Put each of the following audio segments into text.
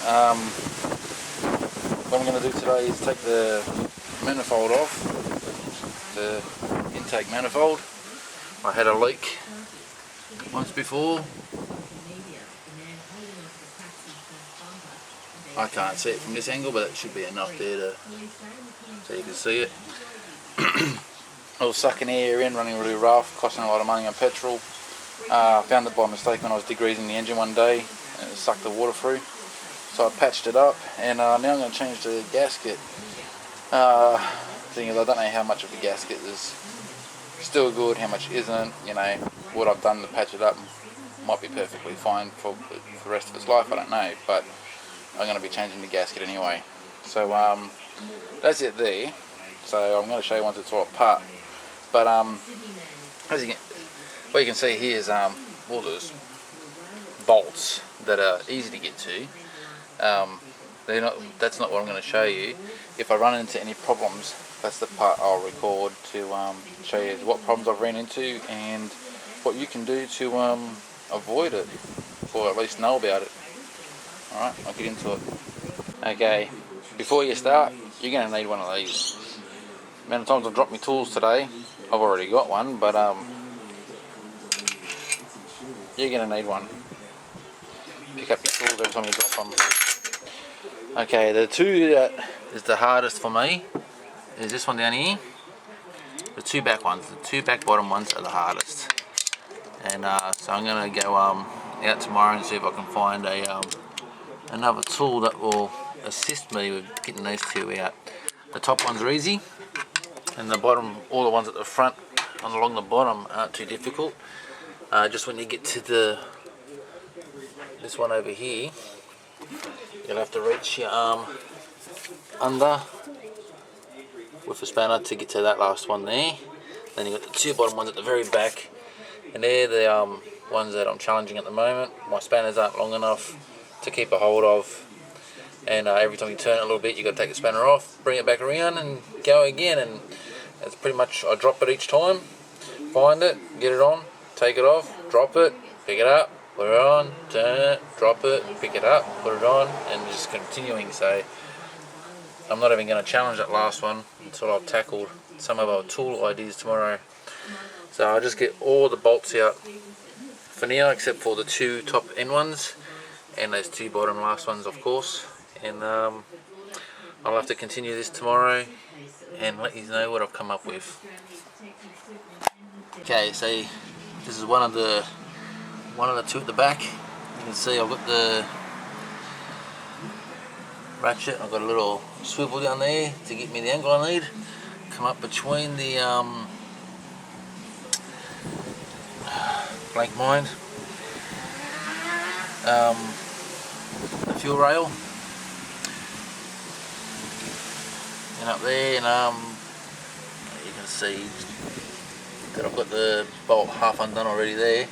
What I'm going to do today is take the manifold off, the intake manifold. I had a leak once before. I can't see it from this angle, but it should be enough there so you can see it. I was sucking air in, running really rough, costing a lot of money on petrol. Found it by mistake when I was degreasing the engine one day, and it sucked the water through. So I patched it up, and now I'm going to change the gasket. Thing is, I don't know how much of the gasket is still good, how much isn't. You know, what I've done to patch it up might be perfectly fine for the rest of its life, I don't know, but I'm going to be changing the gasket anyway. So that's it there. So I'm going to show you once it's all apart. But what you can see here is all those bolts that are easy to get to. That's not what I'm going to show you. If I run into any problems, that's the part I'll record to show you what problems I've ran into and what you can do to avoid it, or at least know about it. Alright, I'll get into it. Okay, before you start, you're going to need one of these. The amount of times I've dropped my tools today, I've already got one, but you're going to need one. Pick up your tools every time you drop them. Okay, the two that is the hardest for me is this one down here. The two back ones, the two back bottom ones are the hardest. And so I'm going to go out tomorrow and see if I can find another tool that will assist me with getting these two out. The top ones are easy, and the bottom, all the ones at the front and along the bottom aren't too difficult. Just when you get to this one over here, you'll have to reach your arm under with a spanner to get to that last one there. Then you've got the two bottom ones at the very back, and they're the ones that I'm challenging at the moment. My spanners aren't long enough to keep a hold of, and every time you turn it a little bit, you've got to take the spanner off, bring it back around and go again, and it's pretty much, I drop it each time, find it, get it on, take it off, drop it, pick it up, put it on, turn it, drop it, pick it up, put it on, and just continuing. So I'm not even going to challenge that last one until I've tackled some of our tool ideas tomorrow. So I'll just get all the bolts out for now, except for the two top end ones and those two bottom last ones, of course. And I'll have to continue this tomorrow and let you know what I've come up with. Okay, so this is one of the two at the back. You can see I've got the ratchet, I've got a little swivel down there to get me the angle I need. Come up between the blank mind, the fuel rail, and up there, and you can see that I've got the bolt half undone already there.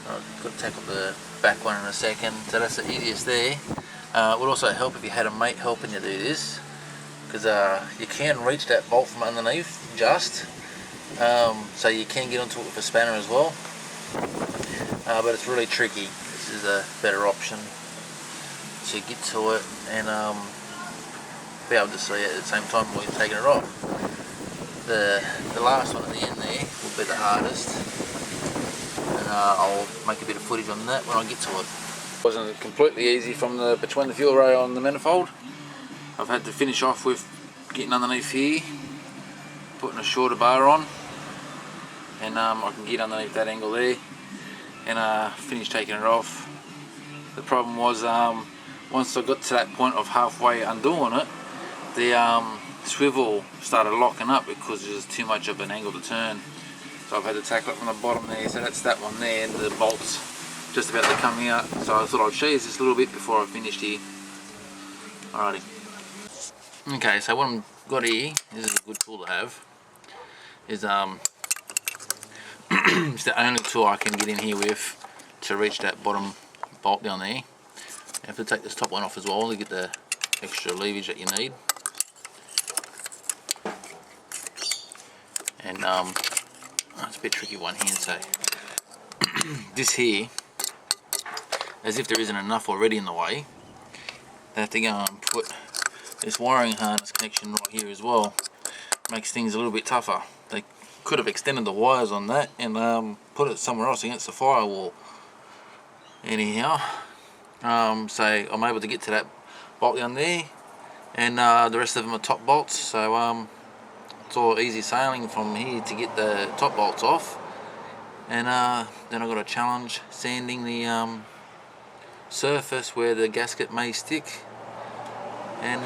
I've got to tackle the back one in a second, so that's the easiest there. It would also help if you had a mate helping you do this, because you can reach that bolt from underneath just, so you can get onto it with a spanner as well, but it's really tricky. This is a better option to get to it and be able to see it at the same time while you're taking it off. The last one at the end there will be the hardest, and I'll make a bit of footage on that when I get to it. It wasn't completely easy from between the fuel rail and the manifold. I've had to finish off with getting underneath here, putting a shorter bar on, and I can get underneath that angle there and finish taking it off. The problem was once I got to that point of halfway undoing it, the swivel started locking up because there's too much of an angle to turn. So I've had to tackle it from the bottom there, so that's that one there, and the bolts just about to come out. So I thought I'd show you this a little bit before I finished here. Alrighty. Okay, so what I've got here, this is a good tool to have, is it's the only tool I can get in here with to reach that bottom bolt down there. You have to take this top one off as well to get the extra leverage that you need. And it's a bit tricky one here, so this here, as if there isn't enough already in the way, I have to go and put this wiring harness connection right here as well. Makes things a little bit tougher. They could have extended the wires on that and put it somewhere else against the firewall. Anyhow, so I'm able to get to that bolt down there, and the rest of them are top bolts, so it's all easy sailing from here to get the top bolts off. And then I've got a challenge sanding the surface where the gasket may stick, and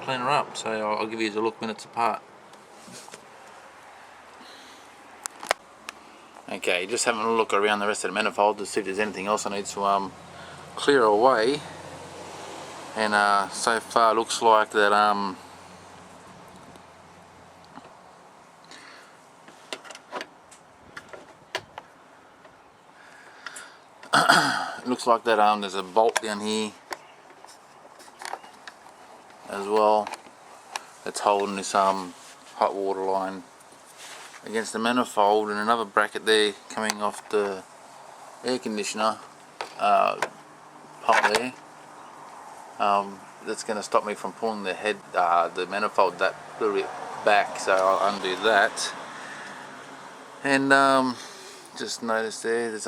clean her up. So I'll give you a look when it's apart. Okay, just having a look around the rest of the manifold to see if there's anything else I need to clear away. And so far looks like that it looks like that there's a bolt down here as well that's holding this hot water line against the manifold, and another bracket there coming off the air conditioner pump there. That's going to stop me from pulling the head, the manifold that little bit back, so I'll undo that. And just noticed there's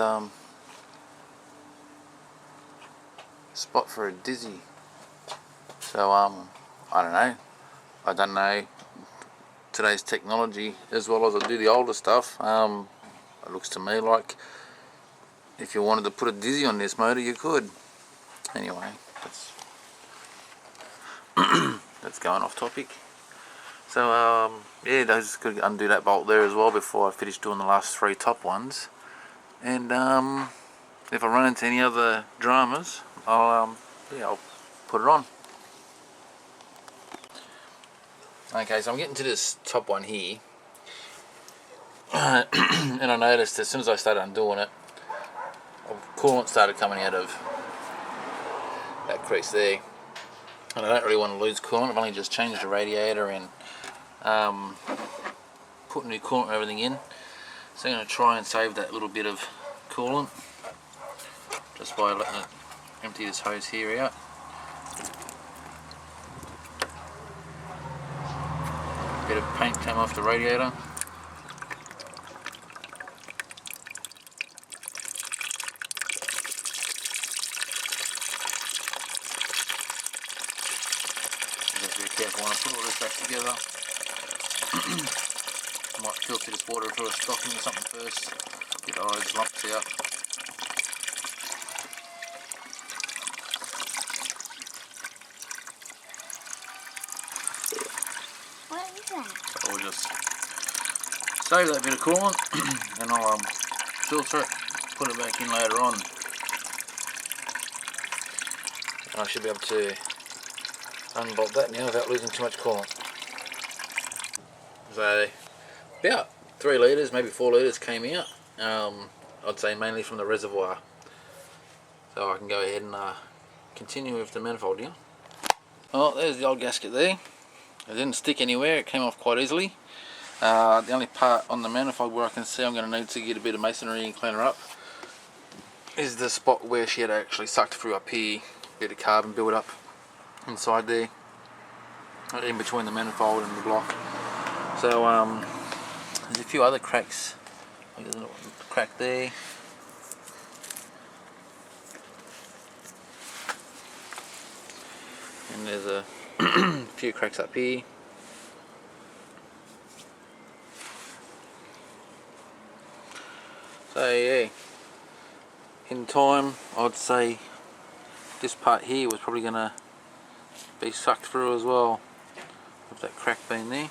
spot for a dizzy. So I don't know today's technology as well as I do the older stuff. It looks to me like if you wanted to put a dizzy on this motor, you could. Anyway, that's going off topic. So yeah, I just got to undo that bolt there as well before I finish doing the last 3 top ones. And if I run into any other dramas, I'll put it on. Okay, so I'm getting to this top one here, and I noticed as soon as I started undoing it, coolant started coming out of that crease there, and I don't really want to lose coolant. I've only just changed the radiator and put new coolant and everything in, so I'm going to try and save that little bit of coolant just by letting it empty this hose here out. Bit of paint came off the radiator. Just be careful when I put all this back together. Might filter this water through a stocking or something first. Get all those lumps out. So we'll just save that bit of coolant and I'll filter it, put it back in later on, and I should be able to unbolt that now without losing too much coolant. So about 3 litres, maybe 4 litres came out, I'd say mainly from the reservoir, so I can go ahead and continue with the manifold here. Oh, there's the old gasket there. It didn't stick anywhere, it came off quite easily. The only part on the manifold where I can see I'm going to need to get a bit of masonry and clean her up is the spot where she had actually sucked through up here, a bit of carbon build up inside there, in between the manifold and the block. So there's a few other cracks, like there's a little crack there. And there's a few cracks up here. So yeah, in time I'd say this part here was probably going to be sucked through as well, with that crack being there.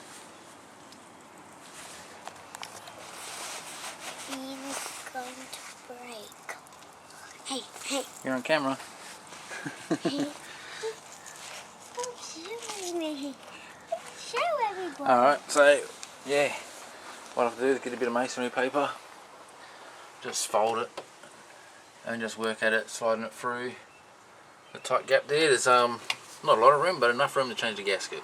It's going to break. Hey, hey. You're on camera. Show everybody. Alright, so yeah, what I have to do is get a bit of masonry paper, just fold it and just work at it, sliding it through the tight gap there. There's not a lot of room, but enough room to change the gasket.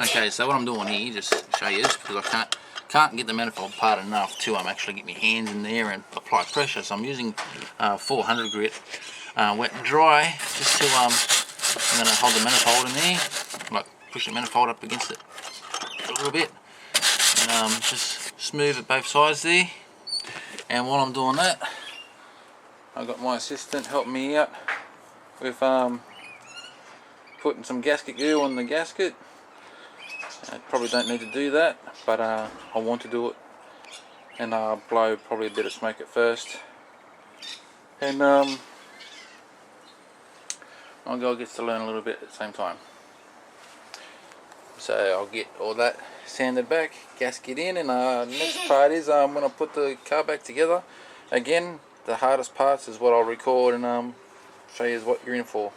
Okay, so what I'm doing here, just to show you this, because I can't get the manifold apart enough to actually get my hands in there and apply pressure, so I'm using 400 grit wet and dry, just to I'm going to hold the manifold in there, like push the manifold up against it a little bit, and just smooth it both sides there. And while I'm doing that, I've got my assistant helping me out with putting some gasket glue on the gasket. I probably don't need to do that, but I want to do it, and I'll blow probably a bit of smoke at first, and my girl gets to learn a little bit at the same time. So I'll get all that sanded back, gasket in, and next part is I'm going to put the car back together. Again, the hardest parts is what I'll record and show you what you're in for.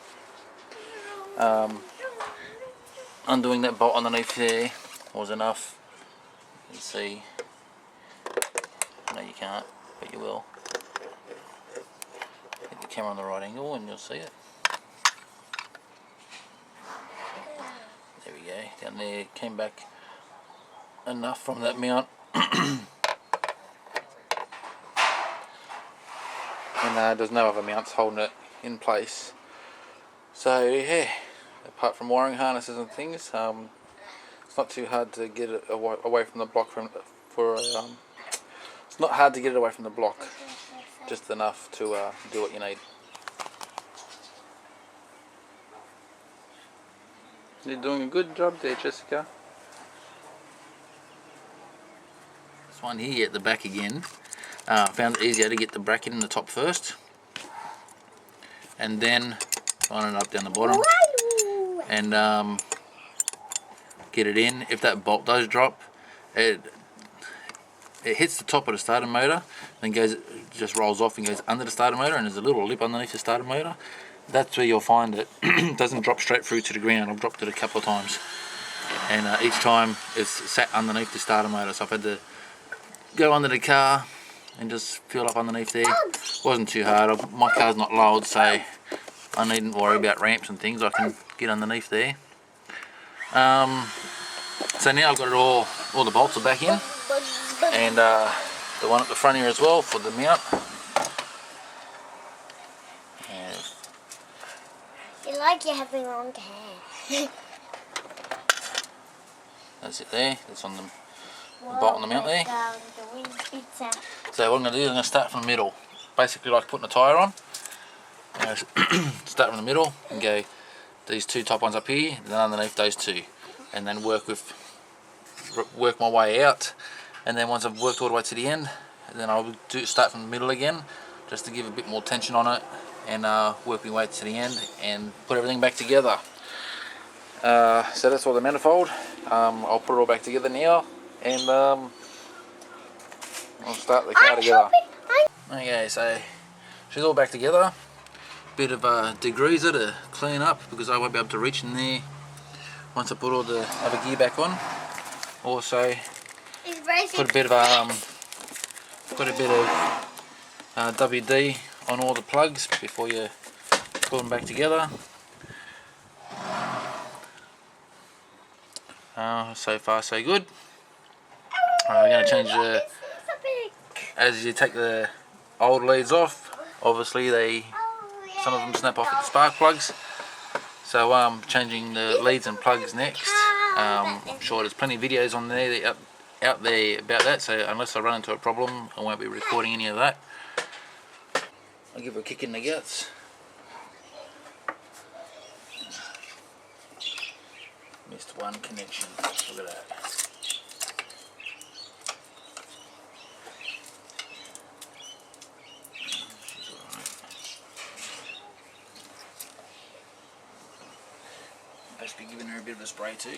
Undoing that bolt underneath there was enough. You can see, no you can't, but you will. Get the camera on the right angle and you'll see it. There we go, down there, came back enough from that mount. And there's no other mounts holding it in place. So yeah, apart from wiring harnesses and things, it's not too hard to get it away from the block. It's not hard to get it away from the block, just enough to do what you need. You're doing a good job there, Jessica. This one here at the back again, found it easier to get the bracket in the top first, and then line it up down the bottom, and get it in. If that bolt does drop, it hits the top of the starter motor, then just rolls off and goes under the starter motor, and there's a little lip underneath the starter motor. That's where you'll find it. It doesn't drop straight through to the ground. I've dropped it a couple of times, and each time it's sat underneath the starter motor, so I've had to go under the car and just feel up underneath there. Wasn't too hard. My car's not lowered, so I needn't worry about ramps and things. I can get underneath there. So now I've got it all the bolts are back in, and the one at the front here as well for the mount. You like you having long hair. That's it there. That's on the bolt on the mount there. So what I'm going to do is I'm going to start from the middle. Basically like putting a tyre on. Start from the middle and go these two top ones up here, then underneath those two, and then work my way out. And then once I've worked all the way to the end, then I'll start from the middle again, just to give a bit more tension on it, and work my way to the end and put everything back together. So that's all the manifold. I'll put it all back together now, and I'll start the car together. Okay, so she's all back together. Bit of a degreaser to clean up because I won't be able to reach in there once I put all the other gear back on. Also, put a bit of WD on all the plugs before you put them back together. So far so good. I'm going to change as you take the old leads off, obviously some of them snap off at the spark plugs, so I'm changing the leads and plugs next. I'm sure there's plenty of videos on there out there about that, so unless I run into a problem I won't be recording any of that. I'll give her a kick in the guts. Missed one connection, look at that. She's alright. Must be giving her a bit of a spray too.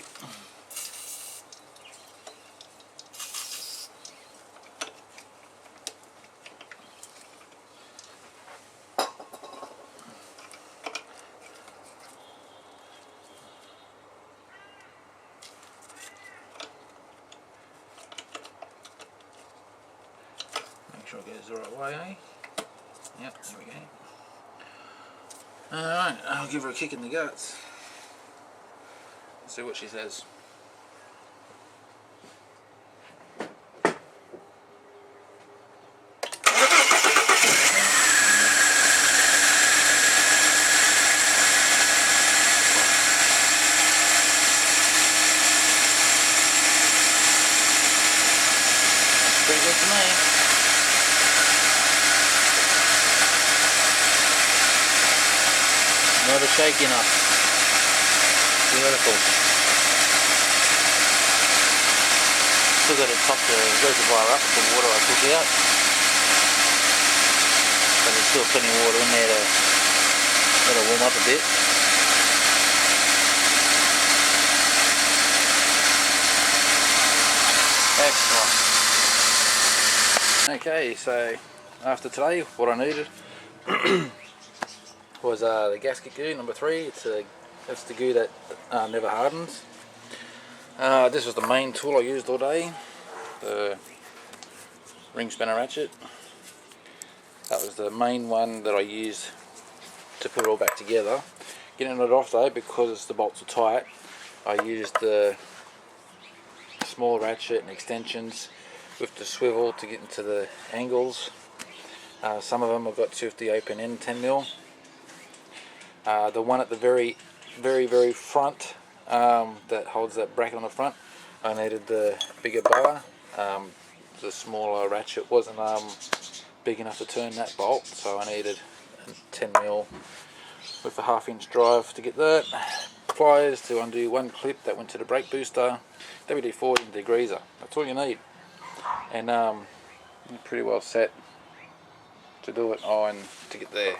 Make sure it goes the right way, eh? Yep, there we go. Alright, I'll give her a kick in the guts. See what she says. Never shaky enough. Beautiful. Still got to top the reservoir up with the water I took out. But there's still plenty of water in there to let it warm up a bit. Excellent. Okay, so after today, what I needed was the gasket goo number 3. That's the goo that never hardens. This was the main tool I used all day, the ring spanner ratchet. That was the main one that I used to put it all back together. Getting it off though, because the bolts are tight, I used the small ratchet and extensions with the swivel to get into the angles. Some of them I've got to the open end 10mm. The one at the very front that holds that bracket on the front, I needed the bigger bar. The smaller ratchet wasn't big enough to turn that bolt, so I needed 10mm with a 1/2 inch drive to get that. Pliers to undo one clip that went to the brake booster. WD-40 and degreaser. That's all you need, and you're pretty well set to do it. Oh, and to get the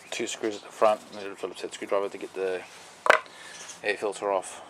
2 screws at the front, I needed a Phillips head screwdriver to get the air filter off.